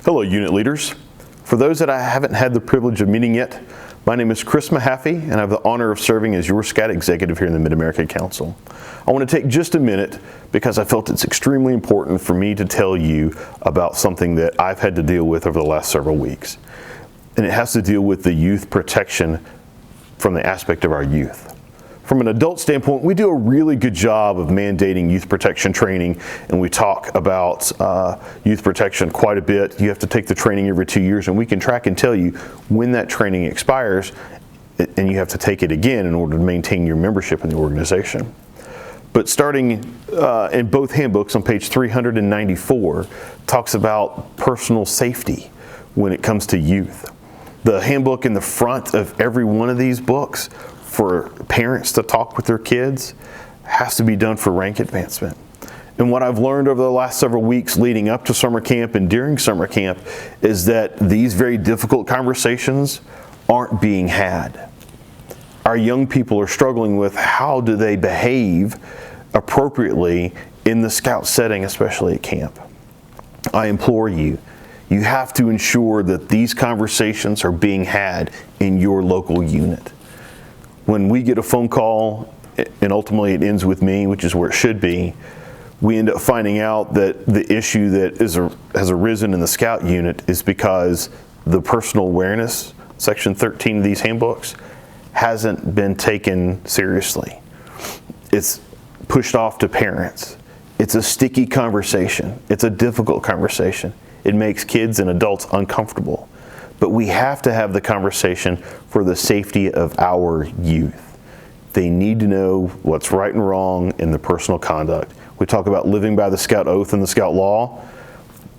Hello, unit leaders. For those that I haven't had the privilege of meeting yet, my name is Chris Mahaffey, and I have the honor of serving as your Scout Executive here in the Mid-America Council. I want to take just a minute because I felt it's extremely important for me to tell you about something that I've had to deal with over the last several weeks. And it has to deal with the youth protection from the aspect of our youth. From an adult standpoint, we do a really good job of mandating youth protection training, and we talk about youth protection quite a bit. You have to take the training every 2 years, and we can track and tell you when that training expires, and you have to take it again in order to maintain your membership in the organization. But starting in both handbooks on page 394 talks about personal safety when it comes to youth. The handbook in the front of every one of these books for parents to talk with their kids has to be done for rank advancement. And what I've learned over the last several weeks leading up to summer camp and during summer camp is that these very difficult conversations aren't being had. Our young people are struggling with how do they behave appropriately in the Scout setting, especially at camp. I implore you, you have to ensure that these conversations are being had in your local unit. When we get a phone call, and ultimately it ends with me, which is where it should be, we end up finding out that the issue that has arisen in the Scout unit is because the personal awareness, section 13 of these handbooks, hasn't been taken seriously. It's pushed off to parents. It's a sticky conversation. It's a difficult conversation. It makes kids and adults uncomfortable. But we have to have the conversation for the safety of our youth. They need to know what's right and wrong in the personal conduct. We talk about living by the Scout Oath and the Scout Law.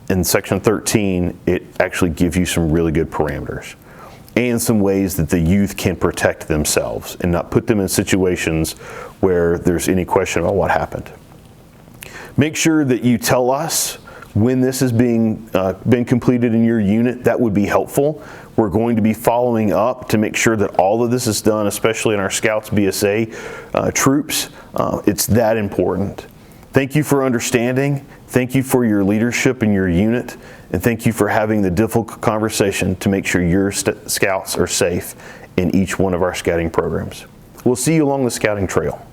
In section 13, it actually gives you some really good parameters and some ways that the youth can protect themselves and not put them in situations where there's any question about what happened. Make sure that you tell us when this is been completed in your unit. That would be helpful. We're going to be following up to make sure that all of this is done, especially in our Scouts BSA troops. It's that important. Thank you for understanding. Thank you for your leadership in your unit. And thank you for having the difficult conversation to make sure your Scouts are safe in each one of our scouting programs. We'll see you along the scouting trail.